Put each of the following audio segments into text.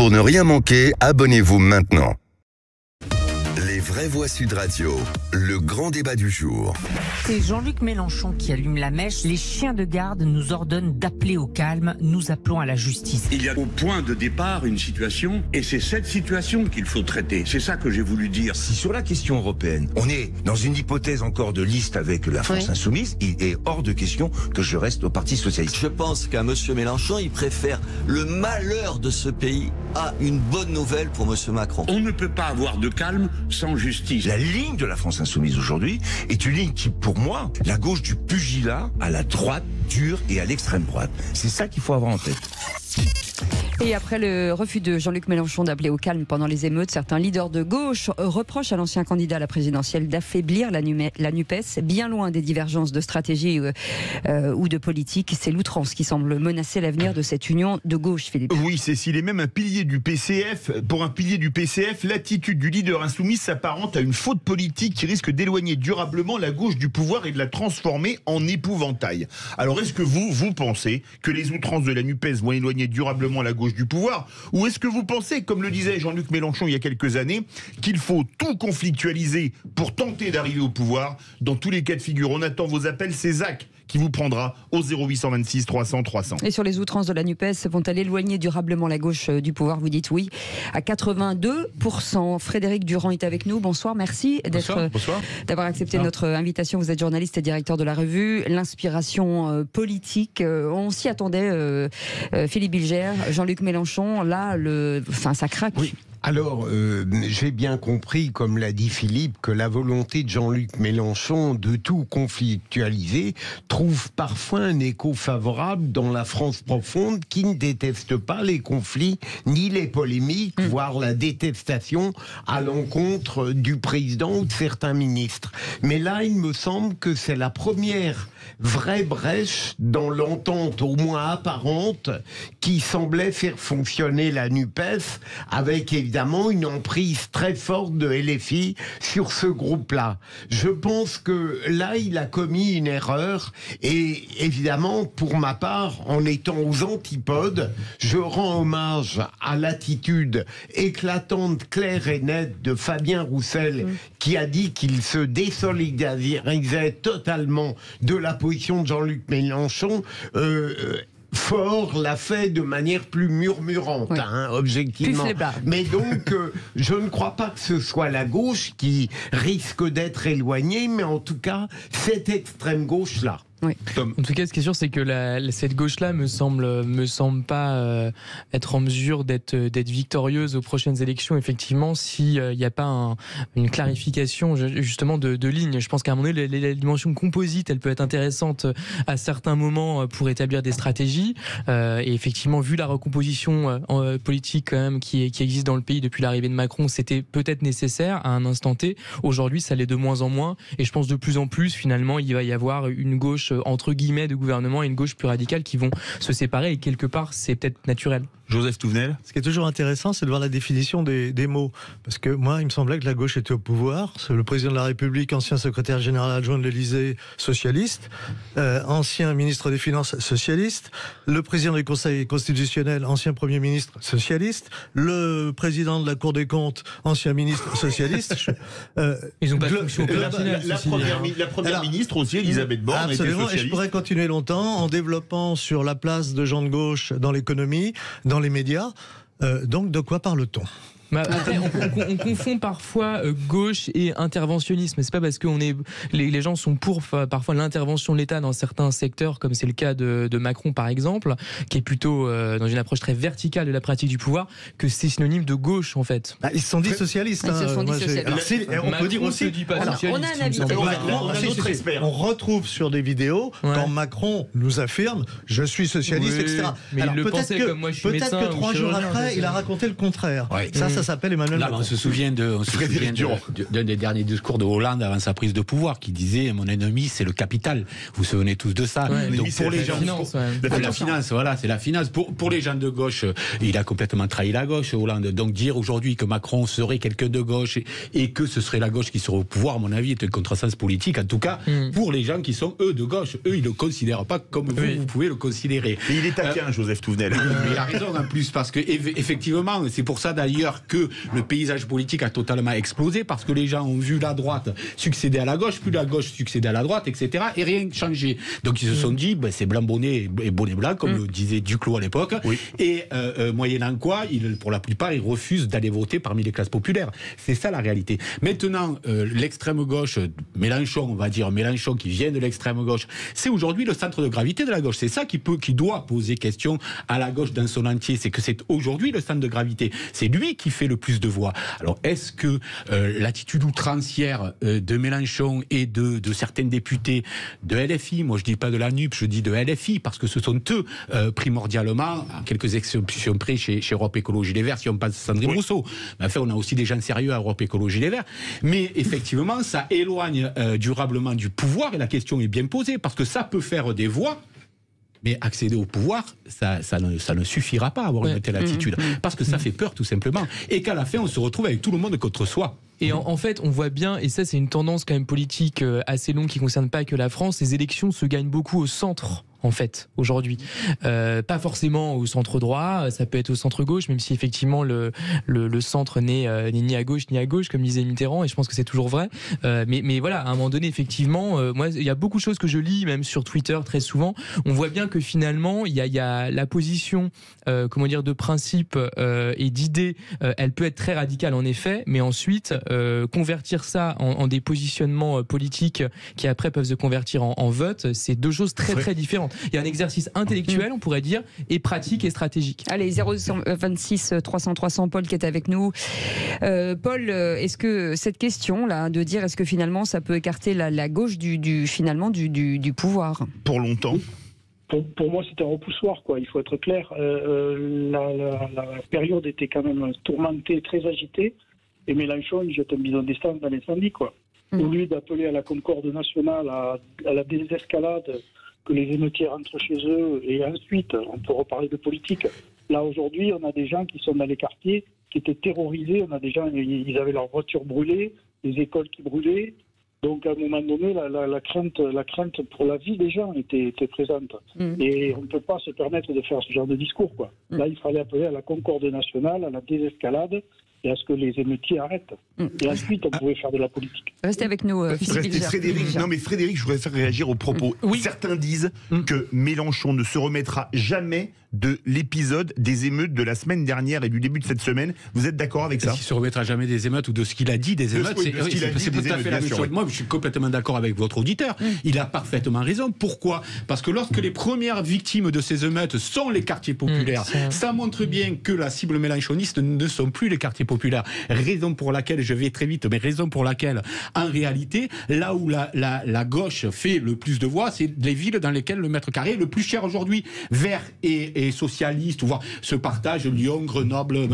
Pour ne rien manquer, abonnez-vous maintenant. Les vraies voix Sud Radio, le grand débat du jour. C'est Jean-Luc Mélenchon qui allume la mèche. Les chiens de garde nous ordonnent d'appeler au calme. Nous appelons à la justice. Il y a au point de départ une situation, et c'est cette situation qu'il faut traiter. C'est ça que j'ai voulu dire. Si sur la question européenne, on est dans une hypothèse encore de liste avec la France insoumise, il est hors de question que je reste au Parti socialiste. Je pense qu'à M. Mélenchon, il préfère le malheur de ce pays à une bonne nouvelle pour M. Macron. On ne peut pas avoir de calme sans justice. La ligne de la France insoumise aujourd'hui est une ligne qui, pour moi, la gauche du pugilat à la droite dure et à l'extrême droite. C'est ça qu'il faut avoir en tête. Et après le refus de Jean-Luc Mélenchon d'appeler au calme pendant les émeutes, certains leaders de gauche reprochent à l'ancien candidat à la présidentielle d'affaiblir la NUPES, bien loin des divergences de stratégie ou de politique. C'est l'outrance qui semble menacer l'avenir de cette union de gauche, Philippe. Oui, Cécile, et même un pilier du PCF. Pour un pilier du PCF, l'attitude du leader insoumis s'apparente à une faute politique qui risque d'éloigner durablement la gauche du pouvoir et de la transformer en épouvantail. Alors, est-ce que vous pensez que les outrances de la NUPES vont éloigner durablement la gauche du pouvoir, ou est-ce que vous pensez, comme le disait Jean-Luc Mélenchon il y a quelques années, qu'il faut tout conflictualiser pour tenter d'arriver au pouvoir? Dans tous les cas de figure, on attend vos appels, c'est Zach qui vous prendra au 0826 300 300. Et sur les outrances de la NUPES, vont-elles éloigner durablement la gauche du pouvoir? Vous dites oui à 82%. Frédéric Durand est avec nous. Bonsoir, merci d'avoir accepté notre invitation. Vous êtes journaliste et directeur de la revue L'Inspiration politique. On s'y attendait, Philippe Bilger, Jean-Luc Mélenchon, là, ça craque. Oui. Alors, j'ai bien compris, comme l'a dit Philippe, que la volonté de Jean-Luc Mélenchon de tout conflictualiser trouve parfois un écho favorable dans la France profonde qui ne déteste pas les conflits ni les polémiques, voire la détestation à l'encontre du président ou de certains ministres. Mais là, il me semble que c'est la première vraie brèche dans l'entente, au moins apparente, qui semblait faire fonctionner la NUPES, avec évidemment une emprise très forte de LFI sur ce groupe-là. Je pense que là, il a commis une erreur, et évidemment, pour ma part, en étant aux antipodes, je rends hommage à l'attitude éclatante, claire et nette de Fabien Roussel, qui a dit qu'il se désolidarisait totalement de la position de Jean-Luc Mélenchon. Faure l'a fait de manière plus murmurante, objectivement. Mais donc, je ne crois pas que ce soit la gauche qui risque d'être éloignée, mais en tout cas, cette extrême gauche-là. Oui. En tout cas, ce qui est sûr, c'est que cette gauche-là me semble pas être en mesure d'être victorieuse aux prochaines élections. Effectivement, s'il n'y a pas une clarification justement de ligne, je pense qu'à un moment donné, la dimension composite, elle peut être intéressante à certains moments pour établir des stratégies. Et effectivement, vu la recomposition politique quand même qui existe dans le pays depuis l'arrivée de Macron, c'était peut-être nécessaire à un instant T. Aujourd'hui, ça l'est de moins en moins. Et je pense de plus en plus, finalement, il va y avoir une gauche entre guillemets de gouvernement et une gauche plus radicale qui vont se séparer, et quelque part c'est peut-être naturel. Joseph Touvenel. Ce qui est toujours intéressant, c'est de voir la définition des mots. Parce que moi, il me semblait que la gauche était au pouvoir. C'est le président de la République, ancien secrétaire général adjoint de l'Élysée, socialiste, ancien ministre des Finances, socialiste, le président du Conseil constitutionnel, ancien Premier ministre, socialiste, le président de la Cour des comptes, ancien ministre, socialiste. Ils ont pas de fonction opérationnelle. La première ministre aussi, Elisabeth Borne, était socialiste. Et je pourrais continuer longtemps en développant sur la place de gens de gauche dans l'économie, dans les médias. Donc, de quoi parle-t-on ? Après, on confond parfois gauche et interventionnisme. C'est pas parce que les gens sont pour parfois l'intervention de l'État dans certains secteurs, comme c'est le cas de Macron par exemple, qui est plutôt dans une approche très verticale de la pratique du pouvoir, que c'est synonyme de gauche en fait. Ils se sont dit socialistes. Ils se sont dit socialistes. On peut dire aussi. On a un avis. On retrouve sur des vidéos quand Macron nous affirme je suis socialiste, etc. Mais il le pensait comme moi je suis médecin. Peut-être que 3 jours après, il a raconté le contraire. Ça ça s'appelle Emmanuel Macron. On se souvient d'un des derniers discours de Hollande avant sa prise de pouvoir qui disait mon ennemi c'est le capital. Vous vous souvenez tous de ça. Donc pour les gens, la finance, voilà, c'est la finance. Pour les gens de gauche, il a complètement trahi la gauche, Hollande. Donc dire aujourd'hui que Macron serait quelqu'un de gauche et que ce serait la gauche qui serait au pouvoir, à mon avis, est un contresens politique. En tout cas, pour les gens qui sont eux de gauche, eux ils le considèrent pas comme vous pouvez le considérer. Et il est taquin, Joseph Touvenel. Il a raison en plus parce que effectivement, c'est pour ça d'ailleurs que le paysage politique a totalement explosé parce que les gens ont vu la droite succéder à la gauche, puis la gauche succéder à la droite, etc. et rien changé. Donc ils se sont dit, c'est blanc bonnet et bonnet blanc, comme le disait Duclos à l'époque. Et moyennant quoi, pour la plupart, ils refusent d'aller voter parmi les classes populaires. C'est ça la réalité. Maintenant, l'extrême gauche, Mélenchon, on va dire Mélenchon qui vient de l'extrême gauche, c'est aujourd'hui le centre de gravité de la gauche. C'est ça qui doit poser question à la gauche dans son entier. C'est que c'est aujourd'hui le centre de gravité. C'est lui qui fait le plus de voix. Alors, est-ce que l'attitude outrancière de Mélenchon et de certains députés de LFI, moi je dis pas de la NUP, je dis de LFI, parce que ce sont eux primordialement, à quelques exceptions près chez Europe Écologie Les Verts, si on pense à Sandrine Rousseau. Mais enfin, on a aussi des gens sérieux à Europe Écologie Les Verts. Mais effectivement, ça éloigne durablement du pouvoir et la question est bien posée, parce que ça peut faire des voix. Mais accéder au pouvoir, ça ne suffira pas à avoir une telle attitude. Parce que ça fait peur, tout simplement. Et qu'à la fin, on se retrouve avec tout le monde contre soi. Et en fait, on voit bien, et ça c'est une tendance quand même politique assez longue qui ne concerne pas que la France, les élections se gagnent beaucoup au centre. En fait, aujourd'hui, pas forcément au centre droit, ça peut être au centre gauche, même si effectivement le centre n'est ni à gauche ni à gauche, comme disait Mitterrand, et je pense que c'est toujours vrai. Mais voilà, à un moment donné, effectivement, moi, il y a beaucoup de choses que je lis, même sur Twitter très souvent. On voit bien que finalement, il y a la position, de principe et d'idée, elle peut être très radicale en effet, mais ensuite convertir ça en des positionnements politiques qui après peuvent se convertir en vote, c'est deux choses très différentes. Il y a un exercice intellectuel, on pourrait dire, et pratique et stratégique. Allez, 026 300 300, Paul qui est avec nous. Paul, est-ce que cette question-là, de dire est-ce que finalement ça peut écarter la gauche du pouvoir pour longtemps? Pour moi, c'était un repoussoir, quoi. Il faut être clair. La période était quand même tourmentée, très agitée, et Mélenchon, il jette un bidon d'essence dans l'incendie, quoi. Au lieu d'appeler à la concorde nationale, à la désescalade, que les émeutiers rentrent chez eux, et ensuite, on peut reparler de politique. Là, aujourd'hui, on a des gens qui sont dans les quartiers, qui étaient terrorisés, on a des gens, ils avaient leurs voitures brûlées, les écoles qui brûlaient, donc à un moment donné, la crainte pour la vie des gens était présente. Et on ne peut pas se permettre de faire ce genre de discours, quoi. Là, il fallait appeler à la concorde nationale, à la désescalade, et à ce que les émeutiers arrêtent. Et ensuite, on pouvait faire de la politique. Restez avec nous, Frédéric. Non, mais Frédéric, je voudrais faire réagir aux propos. Certains disent que Mélenchon ne se remettra jamais de l'épisode des émeutes de la semaine dernière et du début de cette semaine. Vous êtes d'accord avec ça? Il ne se remettra jamais des émeutes ou de ce qu'il a dit des émeutes. C'est tout à fait la même chose. Moi, je suis complètement d'accord avec votre auditeur. Il a parfaitement raison. Pourquoi? Parce que lorsque les premières victimes de ces émeutes sont les quartiers populaires, ça montre bien que la cible mélenchoniste ne sont plus les quartiers populaires. Raison pour laquelle, je vais très vite, mais raison pour laquelle, en réalité, là où la gauche fait le plus de voix, c'est les villes dans lesquelles le mètre carré est le plus cher aujourd'hui. Vert et socialiste, voire se partagent Lyon, Grenoble,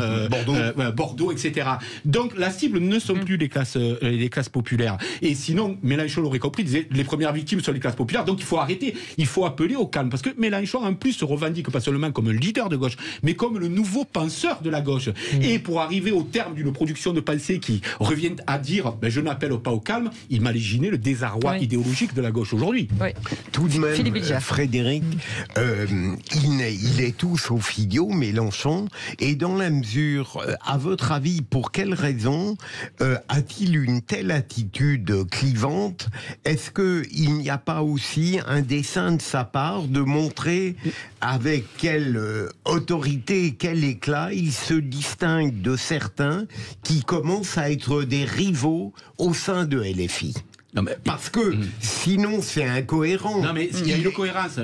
Bordeaux, etc. Donc la cible ne sont plus les classes populaires. Et sinon, Mélenchon l'aurait compris, disait les premières victimes sont les classes populaires, donc il faut arrêter, il faut appeler au calme. Parce que Mélenchon, en plus, se revendique pas seulement comme un leader de gauche, mais comme le nouveau penseur de la gauche. Et pour arriver au terme d'une production de pensée qui revient à dire je n'appelle pas au calme, il m'imaginait le désarroi idéologique de la gauche aujourd'hui. Tout de même, Frédéric, il est tout sauf idiot, Mélenchon, et dans la mesure, à votre avis, pour quelle raison a-t-il une telle attitude clivante? Est-ce qu'il n'y a pas aussi un dessein de sa part de montrer avec quelle autorité, quel éclat il se distingue de certains qui commencent à être des rivaux au sein de LFI? Non, mais, parce que sinon c'est incohérent. Non mais il y a une cohérence.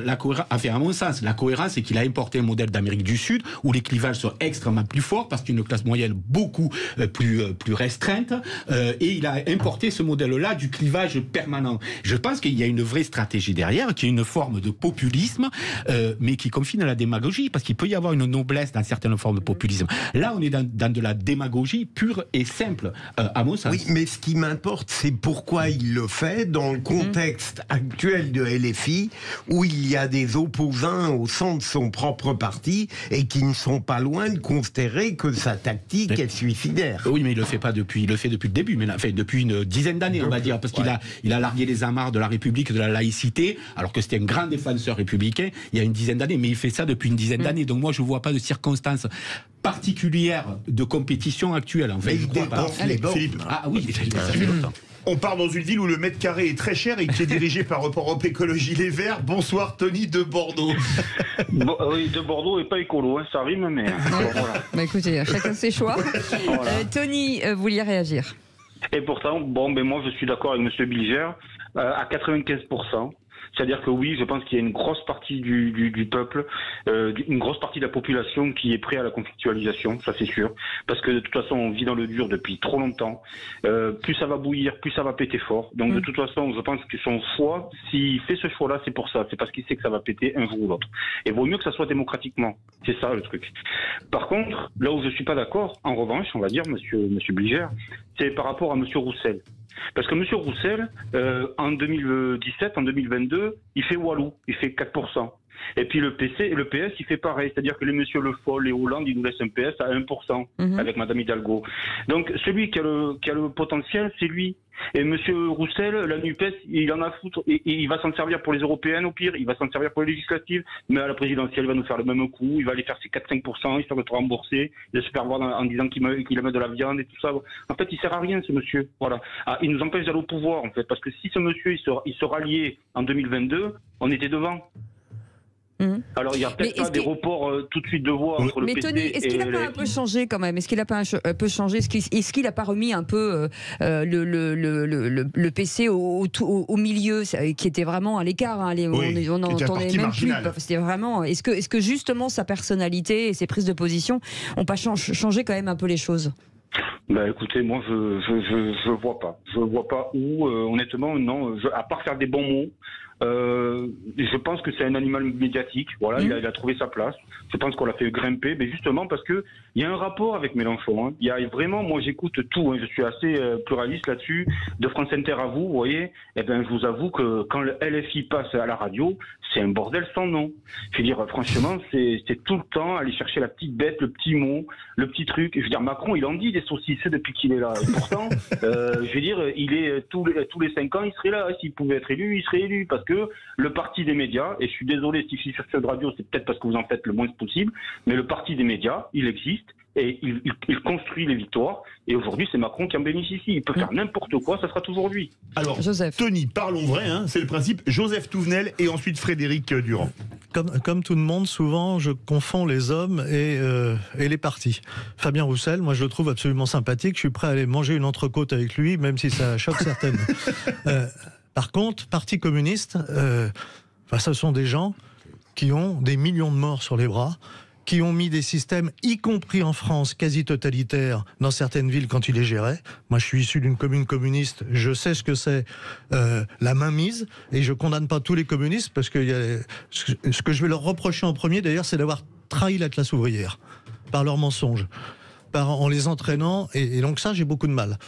Enfin, à mon sens, la cohérence, c'est qu'il a importé un modèle d'Amérique du Sud où les clivages sont extrêmement plus forts parce qu'une classe moyenne beaucoup plus restreinte et il a importé ce modèle-là du clivage permanent. Je pense qu'il y a une vraie stratégie derrière, qui est une forme de populisme, mais qui confine à la démagogie, parce qu'il peut y avoir une noblesse dans certaines formes de populisme. Là, on est dans de la démagogie pure et simple, à mon sens. Oui, mais ce qui m'importe, c'est pourquoi il le fait dans le contexte actuel de LFI, où il y a des opposants au sein de son propre parti et qui ne sont pas loin de considérer que sa tactique est suicidaire. Oui, mais il le fait depuis le début, mais enfin, depuis une dizaine d'années, on va dire, parce qu'il a largué les amarres de la République, de la laïcité, alors que c'était un grand défenseur républicain il y a une dizaine d'années, mais il fait ça depuis une dizaine d'années. Donc moi, je ne vois pas de circonstances particulières de compétition actuelle. En fait, mais il dépense les bords. Ah oui, ça fait longtemps. On part dans une ville où le mètre carré est très cher et qui est dirigé par Europe Écologie Les Verts. Bonsoir Tony de Bordeaux. Oui, de Bordeaux et pas écolo, hein, ça rime, mais... voilà. Bah écoutez, chacun ses choix. Voilà. Tony, vous vouliez réagir? Et pourtant, moi je suis d'accord avec M. Bilger à 95%. C'est-à-dire que oui, je pense qu'il y a une grosse partie du peuple, une grosse partie de la population qui est prêt à la conflictualisation, ça c'est sûr. Parce que de toute façon, on vit dans le dur depuis trop longtemps. Plus ça va bouillir, plus ça va péter fort. Donc de toute façon, je pense que son choix, s'il fait ce choix-là, c'est pour ça. C'est parce qu'il sait que ça va péter un jour ou l'autre. Et vaut mieux que ça soit démocratiquement. C'est ça le truc. Par contre, là où je suis pas d'accord, en revanche, on va dire, monsieur Bliger, c'est par rapport à monsieur Roussel. Parce que M. Roussel, en 2017, en 2022, il fait Walou, il fait 4%. Et puis le PS, il fait pareil. C'est-à-dire que les M. Le Foll et Hollande, ils nous laissent un PS à 1% avec Mme Hidalgo. Donc celui qui a le potentiel, c'est lui. Et M. Roussel, la NUPES, il en a foutre. Et il va s'en servir pour les européennes au pire, il va s'en servir pour les législatives, mais à la présidentielle, il va nous faire le même coup, il va aller faire ses 4-5%, histoire de te rembourser, de se faire voir en disant qu'il met de la viande et tout ça. En fait, il sert à rien, ce monsieur. Voilà. Ah, il nous empêche d'aller au pouvoir, en fait, parce que si ce monsieur, il se ralliait en 202022, on était devant. Alors il y a peut-être pas des reports tout de suite de voix entre le PC Tony, est-ce qu'il n'a pas un peu changé quand même? Est-ce qu'il n'a pas un peu changé? Est-ce qu'il n'a pas remis un peu le PC au milieu, qui était vraiment à l'écart, hein, on n'entendait même plus. C'était vraiment. Est-ce que justement sa personnalité et ses prises de position n'ont pas changé quand même un peu les choses? Bah écoutez, moi je vois pas. Je vois pas où, honnêtement, non. À part faire des bons mots. Je pense que c'est un animal médiatique. Voilà, il a trouvé sa place. Je pense qu'on l'a fait grimper, mais justement parce que il y a un rapport avec Mélenchon. Hein. Il y a vraiment, moi j'écoute tout. Hein. Je suis assez pluraliste là-dessus. De France Inter à vous voyez. Eh ben, je vous avoue que quand le LFI passe à la radio, c'est un bordel sans nom. Je veux dire, franchement, c'est tout le temps aller chercher la petite bête, le petit mot, le petit truc. Je veux dire, Macron, il en dit des saucisses depuis qu'il est là. Et pourtant, je veux dire, il est tous les 5 ans, il serait là. S'il pouvait être élu, il serait élu parce que le parti des médias, et je suis désolé si je suis sur cette radio, c'est peut-être parce que vous en faites le moins possible, mais le parti des médias, il existe et il construit les victoires. Et aujourd'hui, c'est Macron qui en bénéficie. Il peut faire n'importe quoi, ça sera toujours lui. Alors, Tony, parlons vrai, hein, c'est le principe. Joseph Touvenel et ensuite Frédéric Durand. Comme tout le monde, souvent, je confonds les hommes et les partis. Fabien Roussel, moi, je le trouve absolument sympathique. Je suis prêt à aller manger une entrecôte avec lui, même si ça choque certaines. Par contre, Parti communiste, ce sont des gens qui ont des millions de morts sur les bras, qui ont mis des systèmes, y compris en France, quasi totalitaires, dans certaines villes quand ils les géraient. Moi, je suis issu d'une commune communiste, je sais ce que c'est la mainmise, et je condamne pas tous les communistes, parce que ce que je vais leur reprocher en premier, d'ailleurs, c'est d'avoir trahi la classe ouvrière, par leurs mensonges, en les entraînant, et donc ça, j'ai beaucoup de mal.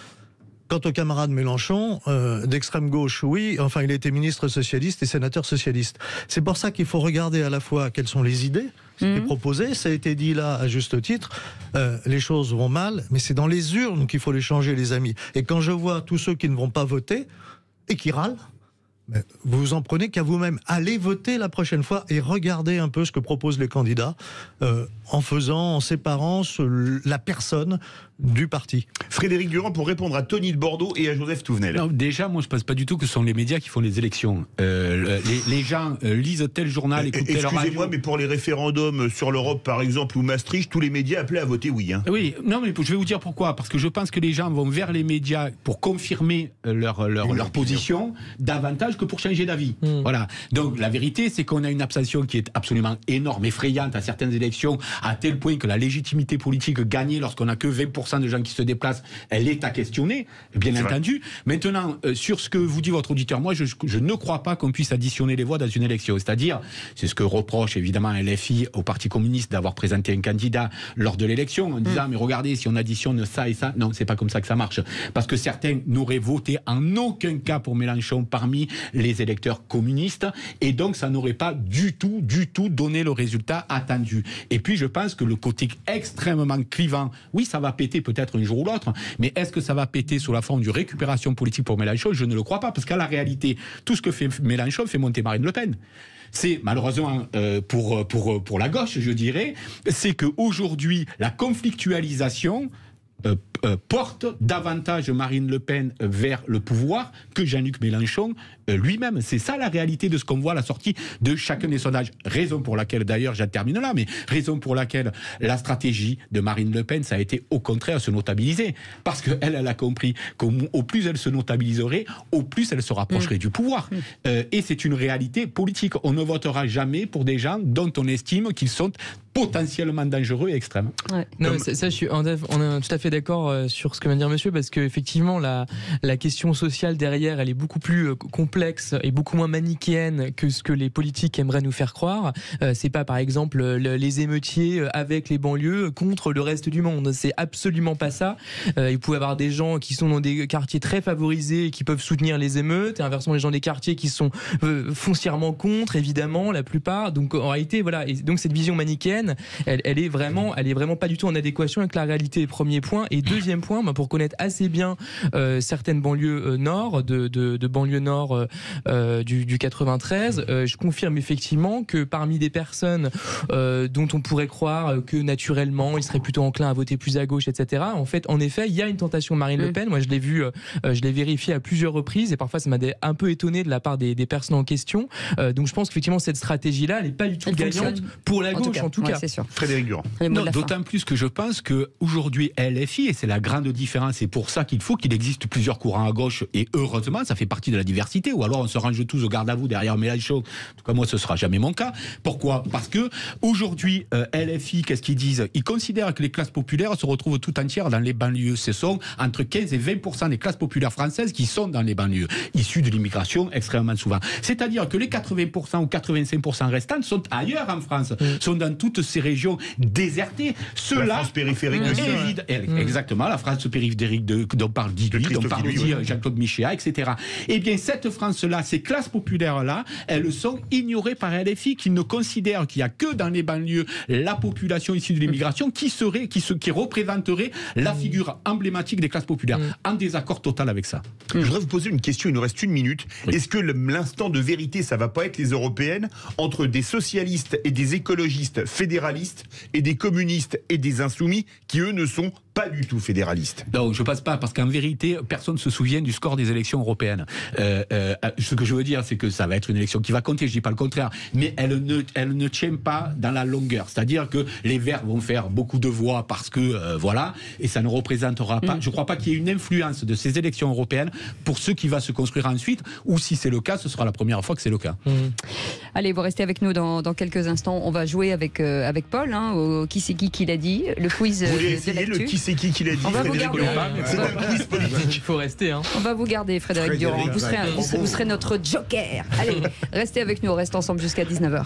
Quant au camarade Mélenchon, d'extrême gauche, oui, enfin il a été ministre socialiste et sénateur socialiste. C'est pour ça qu'il faut regarder à la fois quelles sont les idées qui sont proposées. Ça a été dit là à juste titre, les choses vont mal, mais c'est dans les urnes qu'il faut les changer, les amis. Et quand je vois tous ceux qui ne vont pas voter et qui râlent, Vous vous en prenez qu'à vous-même. Allez voter la prochaine fois et regardez un peu ce que proposent les candidats en séparant la personne du parti. Frédéric Durand pour répondre à Tony de Bordeaux et à Joseph Touvenel. Non, déjà, moi je ne pense pas du tout que ce sont les médias qui font les élections. Les gens lisent tel journal, écoutent tel radio. Excusez-moi, mais pour les référendums sur l'Europe par exemple ou Maastricht, tous les médias appelaient à voter oui. Hein. Oui, non mais je vais vous dire pourquoi. Parce que je pense que les gens vont vers les médias pour confirmer leur position davantage que pour changer d'avis. Voilà. Donc la vérité, c'est qu'on a une abstention qui est absolument énorme, effrayante à certaines élections, à tel point que la légitimité politique gagnée lorsqu'on n'a que 20% de gens qui se déplacent, elle est à questionner, bien entendu. Maintenant, sur ce que vous dit votre auditeur, moi je ne crois pas qu'on puisse additionner les voix dans une élection. C'est-à-dire, c'est ce que reproche évidemment LFI au Parti communiste d'avoir présenté un candidat lors de l'élection en disant mais regardez, si on additionne ça et ça, non, c'est pas comme ça que ça marche. Parce que certains n'auraient voté en aucun cas pour Mélenchon parmi les électeurs communistes et donc ça n'aurait pas du tout donné le résultat attendu. Et puis je pense que le côté extrêmement clivant, oui, ça va péter peut-être un jour ou l'autre, mais est-ce que ça va péter sous la forme d'une récupération politique pour Mélenchon? Je ne le crois pas, parce qu'à la réalité, tout ce que fait Mélenchon fait monter Marine Le Pen. C'est malheureusement pour la gauche, je dirais, c'est qu'aujourd'hui, la conflictualisation porte davantage Marine Le Pen vers le pouvoir que Jean-Luc Mélenchon lui-même. C'est ça la réalité de ce qu'on voit à la sortie de chacun des sondages. Raison pour laquelle, d'ailleurs, j'en termine là, mais raison pour laquelle la stratégie de Marine Le Pen, ça a été au contraire se notabiliser. Parce qu'elle a compris qu'au plus elle se notabiliserait, au plus elle se rapprocherait du pouvoir. Et c'est une réalité politique. On ne votera jamais pour des gens dont on estime qu'ils sont potentiellement dangereux et extrêmes. Ouais. Non, ça, on est tout à fait d'accord sur ce que vient de dire monsieur, parce qu'effectivement, la question sociale derrière, elle est beaucoup plus complexe et beaucoup moins manichéenne que ce que les politiques aimeraient nous faire croire. C'est pas, par exemple, les émeutiers avec les banlieues contre le reste du monde. C'est absolument pas ça. Il peut y avoir des gens qui sont dans des quartiers très favorisés et qui peuvent soutenir les émeutes, et inversement, les gens des quartiers qui sont foncièrement contre, évidemment, la plupart. Donc, en réalité, voilà. Et donc, cette vision manichéenne, elle est vraiment pas du tout en adéquation avec la réalité. Premier point. Et deuxième point, pour connaître assez bien certaines banlieues nord, de banlieue nord du 93, je confirme effectivement que parmi des personnes dont on pourrait croire que naturellement ils seraient plutôt enclins à voter plus à gauche, etc. En fait, en effet, il y a une tentation de Marine Le Pen. Moi, je l'ai vu, je l'ai vérifié à plusieurs reprises, et parfois ça m'a un peu étonné de la part des personnes en question. Donc, je pense qu'effectivement cette stratégie-là, elle n'est pas du tout gagnante pour la gauche, en tout cas. C'est sûr. Frédéric Durand. D'autant plus que je pense qu'aujourd'hui, LFI, et c'est la grande différence, c'est pour ça qu'il faut qu'il existe plusieurs courants à gauche, et heureusement, ça fait partie de la diversité, ou alors on se range tous au garde à vous derrière Mélenchon. En tout cas, moi, ce sera jamais mon cas. Pourquoi? Parce que aujourd'hui, LFI, qu'est-ce qu'ils disent? Ils considèrent que les classes populaires se retrouvent tout entières dans les banlieues. Ce sont entre 15 et 20% des classes populaires françaises qui sont dans les banlieues, issues de l'immigration extrêmement souvent. C'est-à-dire que les 80% ou 85% restants sont ailleurs en France, sont dans toutes ces régions désertées. Ceux-là, la France périphérique aussi. Exactement, la France périphérique dont parle Diduy, dont parle Jean-Claude Michéa, etc. Eh bien, cette France-là, ces classes populaires-là, elles sont ignorées par LFI, qui ne considère qu'il n'y a que dans les banlieues la population issue de l'immigration qui représenterait la figure emblématique des classes populaires. En désaccord total avec ça. Je voudrais vous poser une question, il nous reste une minute. Oui. Est-ce que l'instant de vérité, ça va pas être les européennes, entre des socialistes et des écologistes fédéralistes et des communistes et des insoumis qui, eux, ne sont pas du tout fédéralistes? Non, je passe pas, parce qu'en vérité, personne ne se souvient du score des élections européennes. Ce que je veux dire, c'est que ça va être une élection qui va compter, je dis pas le contraire, mais elle ne tient pas dans la longueur. C'est-à-dire que les Verts vont faire beaucoup de voix parce que, voilà, et ça ne représentera pas, je crois pas qu'il y ait une influence de ces élections européennes pour ce qui va se construire ensuite, ou si c'est le cas, ce sera la première fois que c'est le cas. Allez, vous restez avec nous dans quelques instants. On va jouer avec Paul, au qui c'est qui l'a dit, le quiz vous voulez de essayer l'actu. le qui c'est qui l'a dit? On va vous garder. C'est un quiz politique. Il faut rester. On va vous garder, Frédéric Durand. Vous serez notre joker. Allez, restez avec nous, on reste ensemble jusqu'à 19h.